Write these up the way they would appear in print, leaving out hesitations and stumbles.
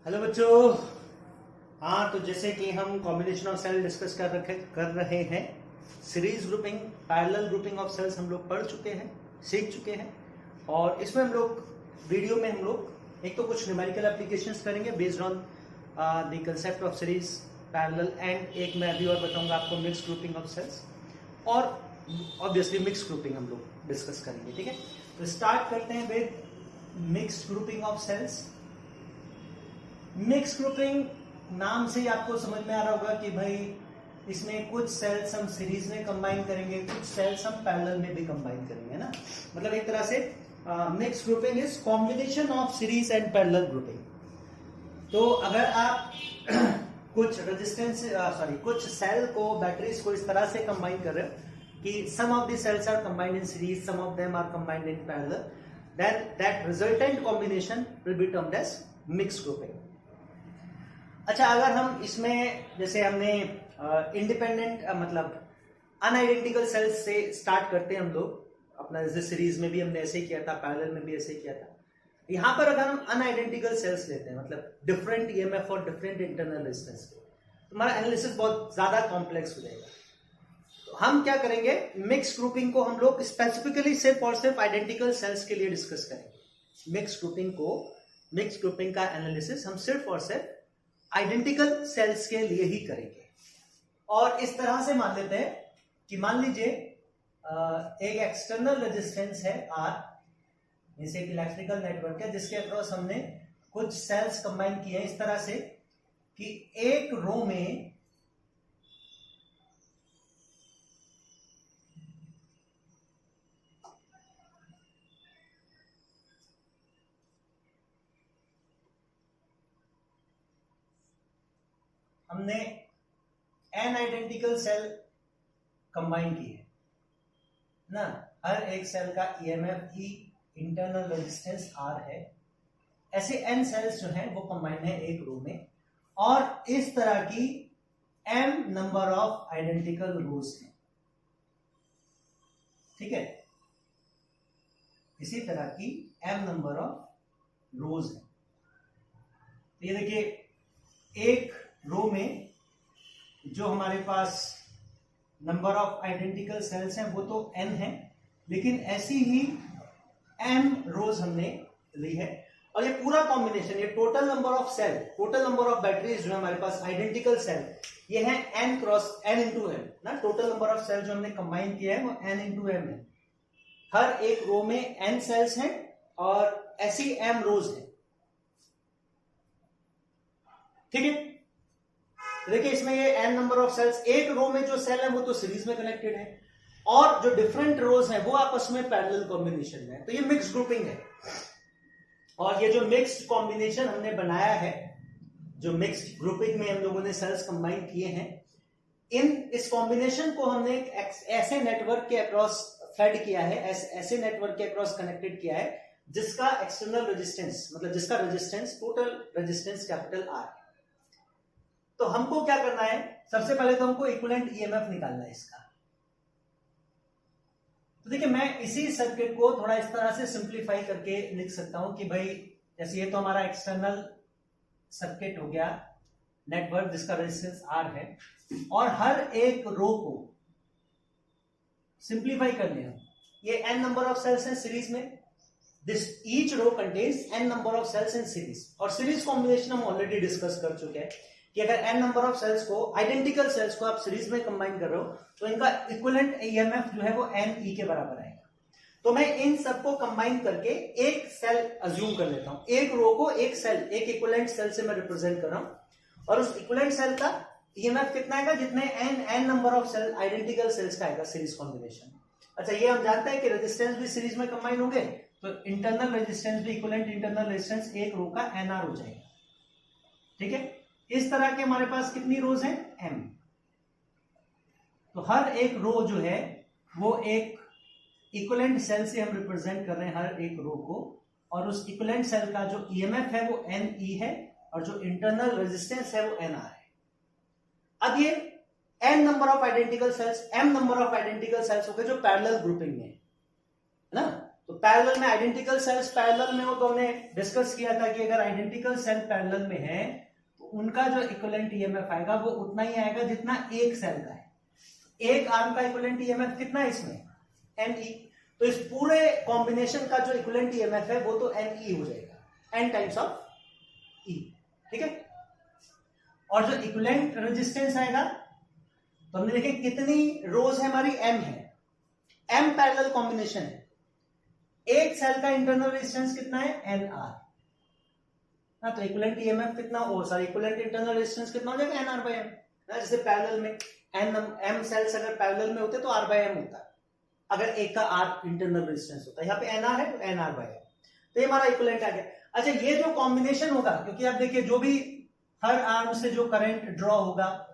Hello बच्चों। हाँ, तो जैसे कि हम कॉम्बिनेशन ऑफ सेल डिस्कस कर रहे हैं। Series grouping, parallel grouping of cells हम लोग पढ़ चुके हैं, सीख चुके हैं। और इसमें हम लोग वीडियो में हम लोग एक तो कुछ न्यूमेरिकल एप्लीकेशंस करेंगे based on the concept of series, parallel and एक मैं अभी और बताऊंगा आपको मिक्स ग्रुपिंग ऑफ सेल्स, और ऑब्वियसली मिक्स ग्रुपिंग हम लोग डिस्कस करेंगे। ठीक है, तो स्टार्ट करते हैं with mix grouping of cells. Mix grouping नाम से ही आपको समझ में आ रहा होगा कि भाई इसमें कुछ सेल्स हम सीरीज में कंबाइन करेंगे, कुछ सेल्स हम पैरेलल में भी कंबाइन करेंगे ना। मतलब एक तरह से mix grouping is combination of series and parallel grouping. तो अगर आप कुछ रेजिस्टेंस कुछ सेल को, बैटरीज को इस तरह से कंबाइन कर रहे हो कि some of the cells are combined in series, some of them are combined in parallel, then that resultant combination will be termed as mix grouping. अच्छा, अगर हम इसमें जैसे हमने इंडिपेंडेंट मतलब अनआइडेंटिकल सेल्स से स्टार्ट करते हैं हम लोग अपना, जैसे सीरीज में भी हमने ऐसे किया था, पैरेलल में भी ऐसे किया था। यहां पर अगर हम अनआइडेंटिकल सेल्स लेते हैं, मतलब डिफरेंट ईएमएफ और डिफरेंट इंटरनल रेजिस्टेंस के, तो हमारा एनालिसिस बहुत ज्यादा कॉम्प्लेक्स हो जाएगा। तो हम क्या करेंगे, मिक्स ग्रुपिंग को हम लोग स्पेसिफिकली सिर्फ और सिर्फ आइडेंटिकल सेल्स के लिए डिस्कस करेंगे। मिक्स ग्रुपिंग का एनालिसिस हम सिर्फ और सिर्फ आइडेंटिकल सेल्स के लिए ही करेंगे। और इस तरह से मान लेते हैं कि मान लीजिए एक एक्सटर्नल रेजिस्टेंस है R, जैसे एक इलेक्ट्रिकल नेटवर्क है जिसके अक्रॉस हमने कुछ सेल्स कंबाइन किए हैं इस तरह से कि एक रो में हमने n आइडेंटिकल सेल कंबाइन की है ना। हर एक सेल का EMF E internal resistance R है। ऐसे n सेल्स जो हैं वो कंबाइन है एक रो में, और इस तरह की m नंबर ऑफ आइडेंटिकल रोज हैं। ठीक है, इसी तरह की m नंबर ऑफ रोज है। ये देखिए, एक रो में जो हमारे पास नंबर ऑफ आइडेंटिकल सेल्स हैं वो तो n है, लेकिन ऐसी ही m रोज हमने ली है। और ये पूरा कॉम्बिनेशन, ये total number of cell, total number of batteries जो है हमारे पास आइडेंटिकल सेल, ये है n cross n into m ना। टोटल नंबर ऑफ सेल जो हमने कंबाइन किया है वो n इंटू m है। हर एक रो में n सेल्स हैं और ऐसी m रोज है। ठीक है, देखिए इसमें ये n नंबर ऑफ सेल्स, एक रो में जो सेल है वो तो सीरीज में कनेक्टेड है, और जो डिफरेंट रोज हैं वो आपस में पैरेलल कॉम्बिनेशन में है। तो ये मिक्स ग्रुपिंग है। और ये जो मिक्स्ड कॉम्बिनेशन हमने बनाया है, जो मिक्स्ड ग्रुपिंग में हम लोगों ने सेल्स कंबाइन किए हैं, इस कॉम्बिनेशन को हमने ऐसे नेटवर्क के अक्रॉस फेड किया है, ऐसे नेटवर्क के अक्रॉस कनेक्टेड किया है जिसका एक्सटर्नल रेजिस्टेंस, मतलब जिसका resistance, total resistance capital R है। तो हमको क्या करना है, सबसे पहले तो हमको इक्विवेलेंट ईएमएफ निकालना है इसका। तो देखिए, मैं इसी सर्किट को थोड़ा इस तरह से सिंप्लीफाई करके लिख सकता हूं कि भाई जैसे ये तो हमारा एक्सटर्नल सर्किट हो गया, नेटवर्क जिसका रेजिस्टेंस R है, और हर एक रो को सिंप्लीफाई करने हम, ये n नंबर ऑफ सेल्स हैं सीरीज में, this each row contains n number of cells in series. और सीरीज कॉम्बिनेशन हम ऑलरेडी डिस्कस कर चुके हैं कि अगर n नंबर ऑफ सेल्स को, आइडेंटिकल सेल्स को आप सीरीज में कंबाइन कर रहे हो तो इनका इक्विवेलेंट ईएमएफ जो है वो NE के बराबर आएगा। तो मैं इन सबको कंबाइन करके एक सेल अज्यूम कर लेता हूं, एक रो को एक सेल, एक इक्विवेलेंट सेल से मैं रिप्रेजेंट कर रहा हूं, और उस इक्विवेलेंट सेल का ईएमएफ कितना आएगा, जितने n number of cell identical cells का आएगा सीरीज कॉम्बिनेशन। अच्छा, ये हम जानते हैं कि रेजिस्टेंस भी सीरीज में कंबाइन होंगे, तो इंटरनल रेजिस्टेंस भी, इक्विवेलेंट इंटरनल रेजिस्टेंस एक रो का NR हो जाएगा। ठीक है, इस तरह के हमारे पास कितनी रोज हैं, m। तो हर एक रो जो है वो एक इक्विवेलेंट सेल से हम रिप्रेजेंट कर रहे हैं हर एक रो को, और उस इक्विवेलेंट सेल का जो ईएमएफ है वो NE है, और जो इंटरनल रेजिस्टेंस है वो NR है। अब ये n number of identical sales, m number of identical sales हो गए जो पैरेलल ग्रुपिंग में है ना। तो पैरेलल में आइडेंटिकल सेल्स पैरेलल में हो तो हमने डिस्कस किया था कि अगर आइडेंटिकल सेल पैरेलल में है तो उनका जो इक्विवेलेंट ईएमएफ आएगा वो उतना ही आएगा जितना एक सेल का है। एक आर्म का इक्विवेलेंट ईएमएफ कितना है इसमें, NE। तो इस पूरे कॉम्बिनेशन का जो इक्विवेलेंट ईएमएफ है वो तो NE हो जाएगा, N टाइम्स ऑफ E, ठीक है। और जो इक्विवेलेंट रेजिस्टेंस आएगा तो हमने देखे कितनी रोज है हमारी, M है, M पैरेलल कॉम्बिनेशन है। एक सेल का इंटरनल रेजिस्टेंस कितना है, NR। हाँ, तो इक्विवेलेंट ईएमएफ कितना हो, सॉरी इक्विवेलेंट इंटरनल रेजिस्टेंस कितना हो जाएगा, NR/M। जैसे पैरेलल में M सेल्स अगर पैरेलल में होते तो R/M होता, अगर एक का R इंटरनल रेजिस्टेंस होता है। यहाँ पे NR है तो NR/M, तो ये हमारा इक्विवेलेंट आ गया। अच्छा, ये जो कॉम्बिनेशन होगा, क्योंकि आप देखिए जो भी हर आर्म से जो करंट ड्रॉ होगा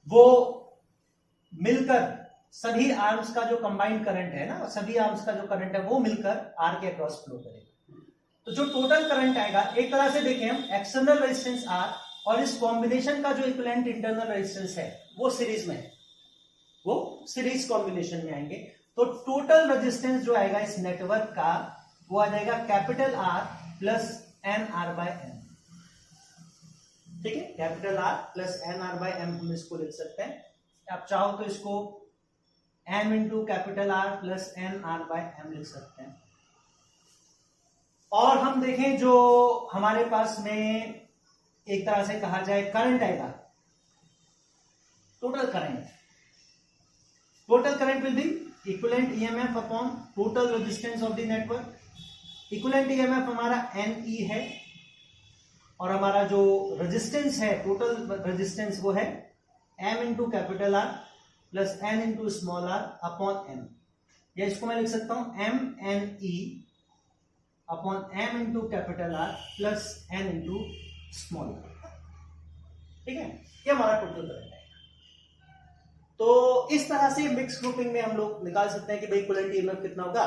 वो मिलकर सभी आर्म्स का जो कंबाइंड करंट है ना, सभी आर्म्स का जो करंट है वो मिलकर आर के अक्रॉस फ्लो करेगा। तो जो टोटल करंट आएगा, एक तरह से देखें हम, एक्सटर्नल रेजिस्टेंस आर और इस कॉम्बिनेशन का जो इक्विवेलेंट इंटरनल रेजिस्टेंस है वो सीरीज में है, वो सीरीज कॉम्बिनेशन में आएंगे। तो टोटल रेजिस्टेंस जो आएगा इस नेटवर्क का वो आ जाएगा कैपिटल R प्लस NR/M, ठीक है। कैपिटल R प्लस NR/M हम इसको लिख सकते हैं। आप चाहो तो इसको M into capital R plus NR/M लिख सकते हैं। और हम देखें जो हमारे पास में एक तरह से कहा जाए करंट आएगा, total current will B equivalent EMF upon total resistance of the network. Equivalent EMF हमारा NE है और हमारा जो रेजिस्टेंस है, टोटल रेजिस्टेंस वो है M into capital R plus N into small r upon M, या इसको मैं लिख सकता हूं MNE upon M into capital R plus N into small r, ठीक है। ये हमारा टोटल करंट है। तो इस तरह से मिक्स ग्रुपिंग में हम लोग निकाल सकते हैं कि भाई इक्विवेलेंट ईएमएफ कितना होगा,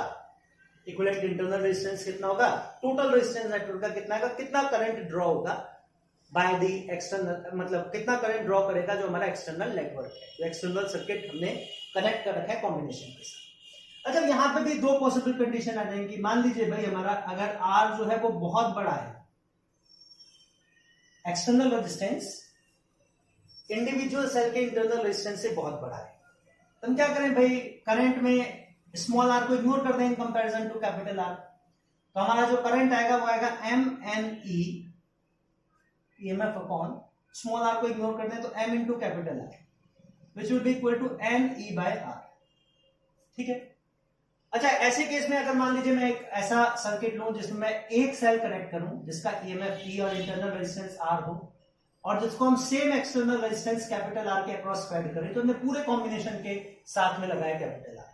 इक्विवेलेंट इंटरनल रेजिस्टेंस कितना होगा, टोटल रेजिस्टेंस नेटवर्क का कितना होगा, कितना करंट ड्रॉ होगा बाय द एक्सटर्नल, मतलब कितना करंट ड्रॉ करेगा जो हमारा एक्सटर्नल नेटवर्क है, जो एक्सटर्नल सर्किट हमने कनेक्ट कर रखा है कॉम्बिनेशन के साथ। अच्छा, यहां पे भी दो पॉसिबल कंडीशन आ जाएंगी। मान लीजिए भाई हमारा अगर R जो है वो बहुत बड़ा है, एक्सटर्नल रेजिस्टेंस इंडिविजुअल सेल के इंटरनल रेजिस्टेंस से बहुत बड़ा है, तो हम क्या करें भाई, करंट में स्मॉल r को इग्नोर कर दें in comparison to capital R। तो हमारा जो करंट आएगा वो आएगा MNE EMF upon small r को इग्नोर कर दें तो M into capital R which will be equal to NE/R, ठीक है। अच्छा, ऐसे केस में अगर मान लीजिए मैं एक ऐसा सर्किट लूं जिसमें मैं एक सेल कनेक्ट करूं जिसका EMF E और इंटरनल रेजिस्टेंस R हो, और जिसको हम same external resistance capital R के अक्रॉस फेड करें, तो हमने पूरे कॉम्बिनेशन के साथ में लगाया कैपिटल R।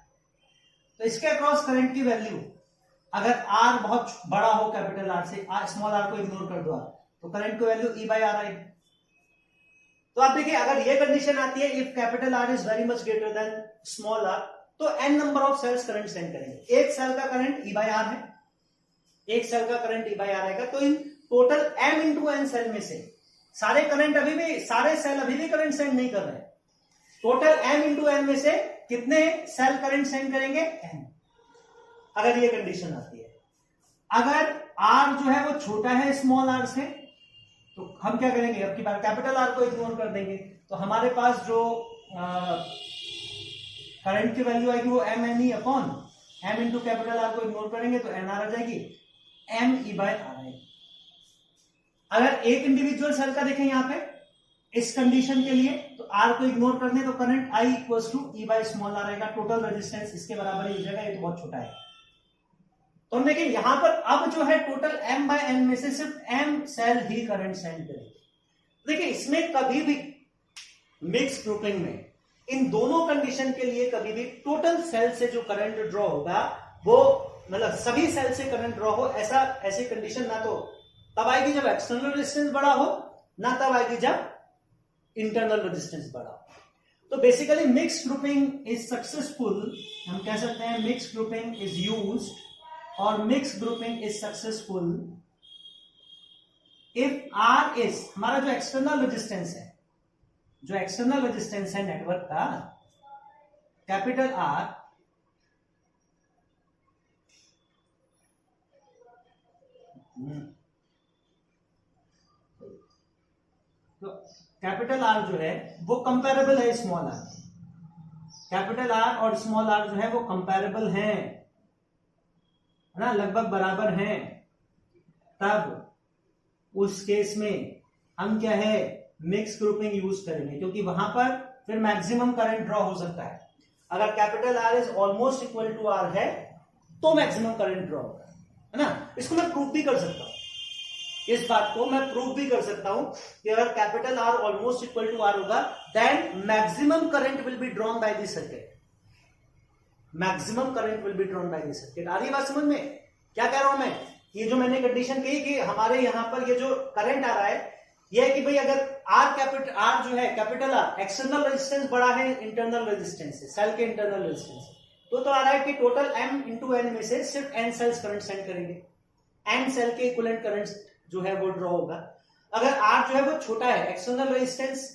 तो इसके अक्रॉस करंट की वैल्यू अगर R बहुत बड़ा हो कैपिटल R से, स्मॉल r को इग्नोर कर दो आप, तो करंट की वैल्यू E/R आएगी। तो आप देखिए अगर ये कंडीशन आती है, if capital R is very much greater than small r, तो n number of cells current send करेंगे। एक सेल का करंट E/R है, एक सेल का करंट E/R आएगा, तो इन total M into n cell में से सारे करंट अभी भी, सारे सेल अभी भी करंट सेंड नहीं कर रहे हैं। टोटल M इंटू n में से कितने सेल करंट सेंड करेंगे, n, अगर ये कंडीशन आती है। अगर R जो है वो छोटा है स्मॉल r से, तो हम क्या करेंगे, अब की बार कैपिटल R को इग्नोर कर देंगे, तो हमारे पास जो करंट की वैल्यू आएगी वो MNE upon M into capital R को इग्नोर करेंगे तो NR आ जाएगी, ME/R आएगी। अगर एक इंडिविजुअल सेल का देखें यहाँ पे इस कंडीशन के लिए, तो R को इग्नोर कर दें तो करंट I इक्वल्स टू E/स्मॉल r आएगा। टोटल रेजिस्टेंस इसके बराबर ही हो जाएगा, ये तो बहुत छोटा है। तो हम देखें यहां पर अब जो है टोटल M/N में से सिर्फ M सेल ही करंट सेंड करेंगे। देखिए इसमें कभी भी मिक्स ग्रुपिंग में इन दोनों कंडीशन के लिए कभी भी टोटल सेल से जो करंट ड्रॉ होगा वो, मतलब सभी सेल से करंट ड्रॉ हो, ऐसी कंडीशन ना तो तब आएगी जब एक्सटर्नल रेजिस्टेंस बड़ा हो, ना तब आएगी जब इंटरनल रेजिस्टेंस बड़ा हो। तो basically mix grouping is successful, हम कह सकते हैं मिक्स ग्रुपिंग इज यूज्ड और mix grouping is successful if R is, हमारा जो एक्सटर्नल रेजिस्टेंस है, जो एक्सटर्नल रेजिस्टेंस है नेटवर्क का, कैपिटल R तो कैपिटल आर जो है वो कंपैरेबल है स्मॉल आर। कैपिटल आर और स्मॉल आर जो है वो कंपैरेबल है ना, लगभग बराबर हैं। तब उस केस में हम क्या है, मिक्स ग्रुपिंग यूज करेंगे, क्योंकि वहां पर फिर मैक्सिमम करंट ड्रॉ हो सकता है। अगर capital R is almost equal to R है तो मैक्सिमम करंट ड्रॉ होगा, है ना। इसको मैं प्रूव भी कर सकता हूं, इस बात को मैं प्रूव भी कर सकता हूं कि अगर capital R almost equal to R होगा then maximum current will be drawn by the circuit. Maximum current will be drawn by the circuit. आ रही है बात समझ में? क्या कह रहा हूं मैं? ये जो मैंने कंडीशन कही कि हमारे यहां पर ये जो करंट आ रहा है ये है कि भाई अगर आर जो है कैपिटल आर एक्सटर्नल रेजिस्टेंस बड़ा है इंटरनल रेजिस्टेंस से, सेल के इंटरनल रेजिस्टेंस से, तो आ रहा है कि टोटल m इंटू एन में से सिर्फ n सेल्स करंट सेंड करेंगे, n सेल के इक्विवेलेंट करंट जो है वो ड्रॉ होगा। अगर r जो है वो छोटा है, एक्सटर्नल रेजिस्टेंस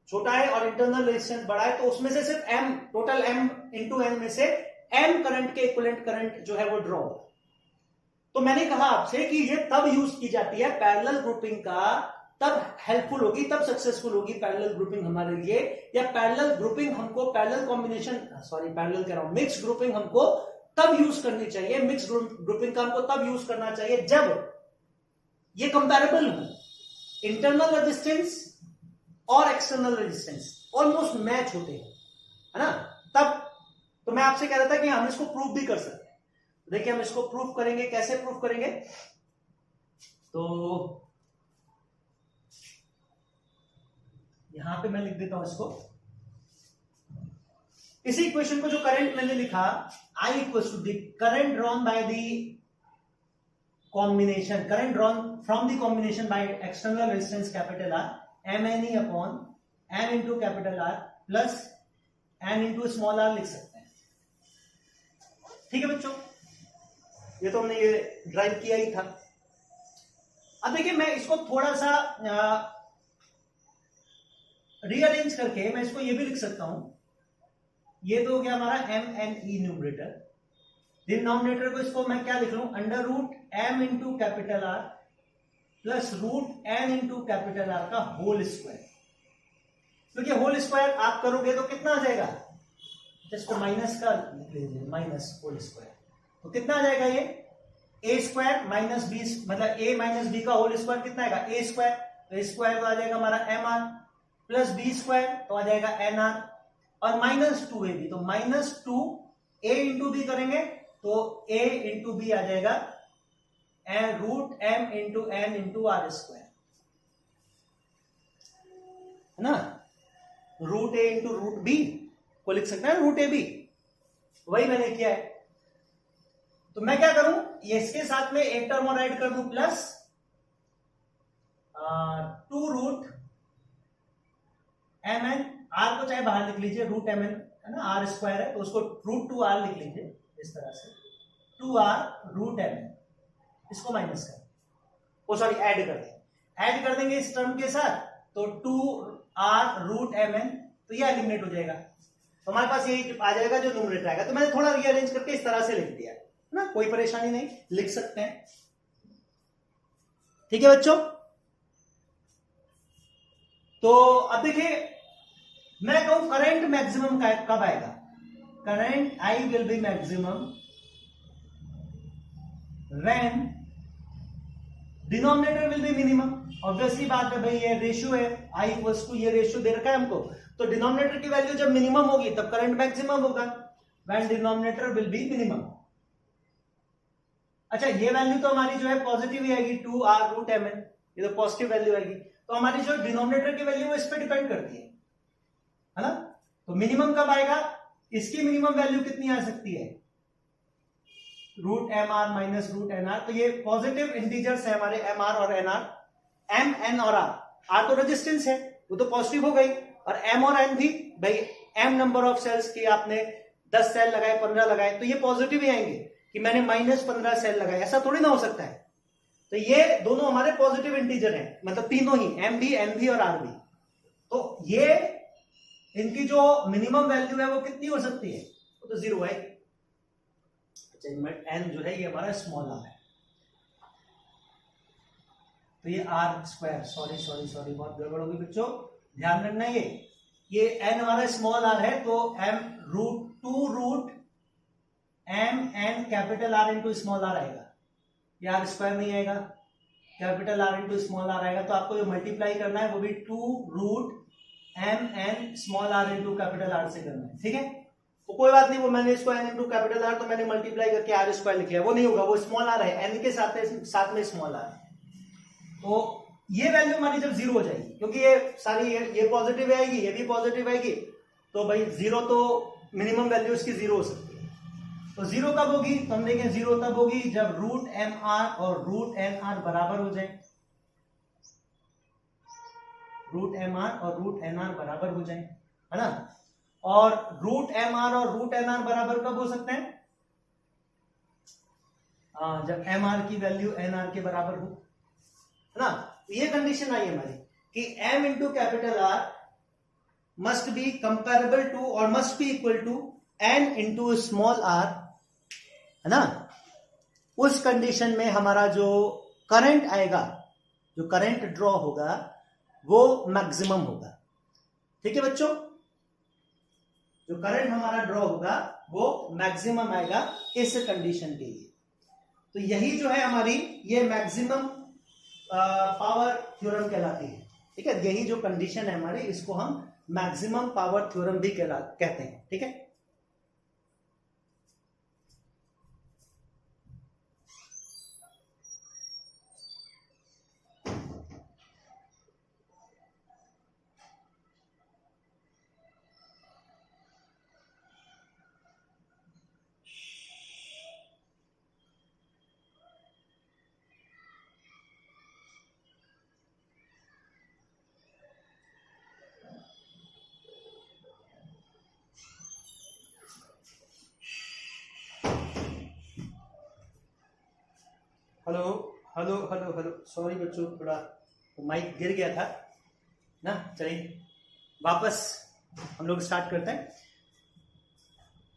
छोटा है और इंटरनल रेजिस्टेंस बड़ा है, तो उसमें से सिर्फ m total m into N में से m करंट के इक्विवेलेंट करंट जो है वो ड्रॉ होगा। तो मैंने कहा आपसे कि ये तब यूज की जाती है पैरेलल ग्रुपिंग का, तब हेल्पफुल होगी, तब सक्सेसफुल होगी पैरेलल ग्रुपिंग हमारे लिए, या पैरेलल ग्रुपिंग हमको पैरेलल कॉम्बिनेशन पैरेलल कह रहा हूं, मिक्स ग्रुपिंग हमको तब यूज करनी चाहिए, मिक्स ग्रुपिंग का हमको तब यूज करना चाहिए जब ये कंपैरेबल हो, इंटरनल रेजिस्टेंस और एक्सटर्नल रेजिस्टेंस ऑलमोस्ट मैच होते हैं, है ना। तब तो मैं आपसे कह रहा था कि हम इसको प्रूव भी कर सकते हैं। देखिए हम इसको प्रूव करेंगे, कैसे प्रूव करेंगे? तो यहां पे मैं लिख देता हूं इसको, इसी इक्वेशन को जो करंट मैंने लिखा I equals to the current drawn by the combination, current drawn from the combination by external resistance capital R mne upon m into capital R plus n into small r लिख सकते हैं। ठीक है बच्चों, ये तो हमने ये ड्राइव किया ही था। अब देखिए मैं इसको थोड़ा सा रीअरेंज करके मैं इसको ये भी लिख सकता हूं, ये तो हो गया हमारा M N E numerator, denominator को इसको मैं क्या लिख लूं, under root M into capital R plus root N into capital R का होल स्क्वायर। क्योंकि होल स्क्वायर आप करोगे तो कितना आ जाएगा, इसको माइनस का लिख लीजिए, माइनस होल स्क्वायर, तो कितना आ जाएगा ये ए स्क्वायर माइनस बी, मतलब ए माइनस बी का होल स्क्वायर कितना आएगा ए स्क्वायर, तो स्क्वायर तो आ जाएगा हमारा M R plus B square तो आ जाएगा एन आर, और माइनस टू ए बी, तो minus two A into B करेंगे तो ए इंटू बी आ जाएगा root M into N into R square, है ना। Root A into root B को लिख सकते हैं रूट ए बी, वही मैंने किया है। तो मैं क्या करूं, इसके साथ में एक टर्म और ऐड कर दूं plus 2 root M N, R को चाहे बाहर लिख लीजिए, रूट एम एन है ना, आर स्क्वायर है तो उसको रूट 2 आर लिख लीजिए इस तरह से, 2 आर रूट एम एन, इसको माइनस कर, ओ सॉरी ऐड कर दें, ऐड कर देंगे इस टर्म के साथ तो 2 आर रूट एम एन, तो ये एलिमिनेट हो जाएगा, तो हमारे पास यही आ जाएगा जो न्यूमरेटर आएगा। तो मैंने थोड़ा रीअरेंज करके इस तरह से लिख दिया ना, कोई परेशानी नहीं, लिख सकते हैं। ठीक है बच्चों, तो अब देखिए मैं कहूं करंट मैक्सिमम कब आएगा, current I will be maximum when denominator will be minimum. Obviously बात है भाई, ये रेशियो है आई इक्वल्स टू, ये रेशियो दे रखा है हमको, तो डिनोमिनेटर की वैल्यू जब मिनिमम होगी तब करंट मैक्सिमम होगा, when denominator will be minimum. अच्छा ये वैल्यू तो हमारी जो है पॉजिटिव ही आएगी, 2 आर रूट एम एन, ये तो पॉजिटिव वैल्यू आएगी, तो हमारी जो डिनोमिनेटर की वैल्यू इस पे डिपेंड करती है ना। तो मिनिमम कब आएगा, इसकी मिनिमम वैल्यू कितनी आ सकती है, root M R minus root N R, तो ये पॉजिटिव इंटीजर्स है हमारे एम आर और एन आर, एम एन और आर, आर तो रेजिस्टेंस है वो तो पॉजिटिव हो गई, और एम और एन भी भाई एम नंबर ऑफ सेल्स की आपने 10 सेल लगाए 15 लगाए तो ये पॉजिटिव ही आएंगे, कि मैंने माइनस 15 सेल लगाए, ऐसा थोड़ी ना हो सकता है। तो ये दोनों हमारे पॉजिटिव इंटीजर हैं, मतलब तीनों ही एम भी एन भी और आर भी, तो ये इनकी जो मिनिमम वैल्यू है वो कितनी हो सकती है, वो तो 0 है। एन जो है ये हमारा स्मॉल आर है, तो ये आर स्क्वायर, सॉरी बहुत गड़बड़ होगी बच्चों, ध्यान रखना। ये एन हमारा स्मॉल आर है, तो M root M N capital R into small R आएगा, ये आर स्क्वायर नहीं आएगा, capital R into small R आएगा। तो आपको जो मल्टीप्लाई करना है वो भी 2 root M N small R into capital R से करना है, ठीक है। तो कोई बात नहीं, वो मैंने इसको एन इंटू कैपिटल आर तो मैंने मल्टीप्लाई करके आर स्क्वायर लिख लिया, वो नहीं होगा, वो स्मॉल आर है, एन के साथ में स्मॉल आर है। तो ये वैल्यू हमारी जब जीरो हो जाएगी, क्योंकि ये सारी ये पॉजिटिव आएगी, ये भी पॉजिटिव आएगी, तो भाई जीरो तो मिनिमम वैल्यू इसकी जीरो हो सकती है। तो जीरो कब होगी, तो हम देखें जीरो तब होगी जब रूट एम आर और रूट एन आर बराबर हो जाए, रूट एम आर और रूट एन आर बराबर हो जाए, है ना। और रूट एम आर और रूट एन आर बराबर कब हो सकते हैं, जब एम आर की वैल्यू एन आर के बराबर हो, है ना। ये कंडीशन आई हमारी कि m into capital R must be comparable to और must be equal to n into small R, है ना। उस कंडीशन में हमारा जो करंट आएगा, जो करंट ड्रॉ होगा वो मैक्सिमम होगा, ठीक है बच्चों। जो करंट हमारा ड्रॉ होगा वो मैक्सिमम आएगा इस कंडीशन के लिए। तो यही जो है हमारी ये मैक्सिमम पावर थ्योरम कहलाती है, ठीक है। यही जो कंडीशन है हमारी, इसको हम मैक्सिमम पावर थ्योरम भी कहते हैं, ठीक है। Hello hello hello hello, sorry बच्चों, थोड़ा माइक गिर गया था ना। चलिए वापस हम लोग स्टार्ट करते हैं।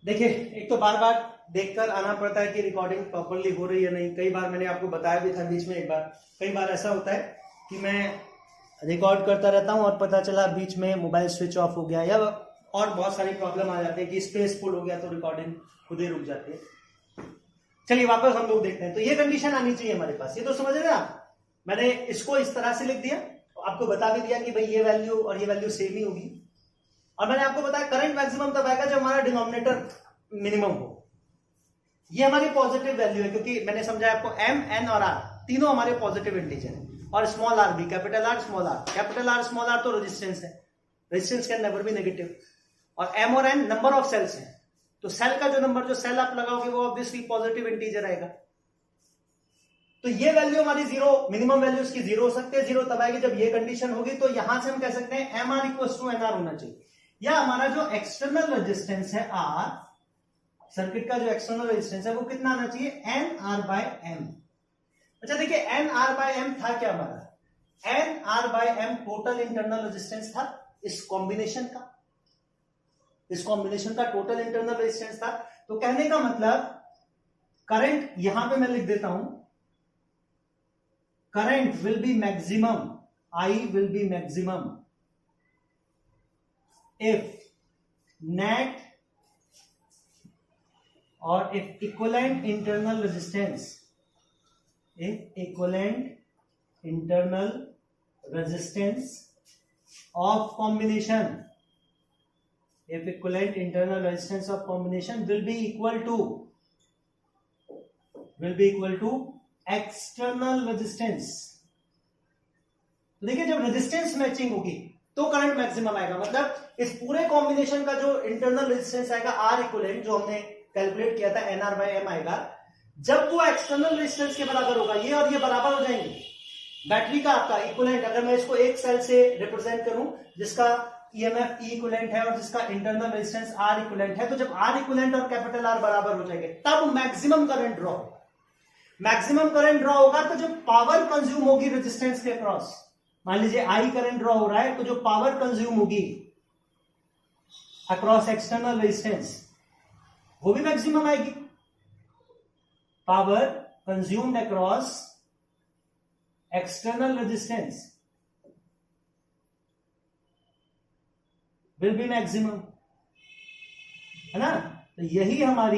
देखिए, एक तो बार बार देखकर आना पड़ता है कि रिकॉर्डिंग प्रॉपरली हो रही है नहीं। कई बार मैंने आपको बताया भी था बीच में एक बार, कई बार ऐसा होता है कि मैं रिकॉर्ड करता रहता हूं और पता चला बीच में मोबाइल स्विच ऑफ हो गया, या और बहुत सारी प्रॉब्लम आ जाती है कि स्पेस फुल हो गया तो रिकॉर्डिंग खुद ही रुक जाती है। चलिए वापस हम लोग देखते हैं। तो ये कंडीशन आनी चाहिए हमारे पास, ये तो समझ रहे हैं आप। मैंने इसको इस तरह से लिख दिया, आपको बता भी दिया कि भाई ये वैल्यू और ये वैल्यू सेम ही होगी। और मैंने आपको बताया करंट मैक्सिमम तब आएगा जब हमारा डिनोमिनेटर मिनिमम हो। ये हमारी पॉजिटिव वैल्यू है, क्योंकि मैंने समझाया आपको एम एन और आर तीनों हमारे पॉजिटिव इंटीजर है, और स्मॉल आर भी, capital R small R. Capital R small R तो रेजिस्टेंस है, resistance can never be negative. और एम और एन नंबर ऑफ सेल्स है, तो सेल का जो नंबर, जो सेल आप लगाओगे वो ऑब्वियसली पॉजिटिव इंटीजर आएगा। तो ये वैल्यू हमारी जीरो, मिनिमम वैल्यू इसकी जीरो हो सकती है। जीरो तब आएगी जब ये कंडीशन होगी। तो यहां से हम कह सकते हैं M R equal to N R होना चाहिए, या हमारा जो एक्सटर्नल रेजिस्टेंस है आर, सर्किट का जो एक्सटर्नल रेजिस्टेंस है वो कितना आना चाहिए, एन आर बाय एम। अच्छा देखिए, एन आर बाय एम था क्या हमारा, N R by M total internal resistance था इस कॉम्बिनेशन का, इस कॉम्बिनेशन का टोटल इंटरनल रेजिस्टेंस था। तो कहने का मतलब करंट, यहां पे मैं लिख देता हूं, current will be maximum, I will be maximum if net और if equivalent internal resistance, if equivalent internal resistance of combination, if equivalent internal resistance of combination will be equal to external resistance। तो देखिए, जब resistance matching होगी तो current maximum आएगा। मतलब इस पूरे कॉम्बिनेशन का जो इंटरनल रेजिस्टेंस आएगा आर इक्विवेलेंट, जो हमने कैलकुलेट किया था एन आर बाय एम आएगा, जब वो एक्सटर्नल रेजिस्टेंस के बराबर होगा, ये और ये बराबर हो जाएंगे। बैटरी का आपका इक्विवेलेंट, अगर मैं इसको एक सेल से रिप्रेजेंट करूं जिसका ईएमएफ ई इक्विवेलेंट है और जिसका इंटरनल रेजिस्टेंस आर इक्विवेलेंट है, तो जब आर इक्विवेलेंट और कैपिटल आर बराबर हो जाएंगे तब मैक्सिमम करंट ड्रॉ होगा। मैक्सिमम करंट ड्रॉ होगा तो जो पावर कंज्यूम होगी रेजिस्टेंस के अक्रॉस, मान लीजिए आई करंट ड्रॉ हो रहा है, तो जो पावर कंज्यूम होगी अक्रॉस एक्सटर्नल रेजिस्टेंस वो भी मैक्सिमम आएगी। Power consumed across external resistance will be maximum, है ना। तो यही हमारी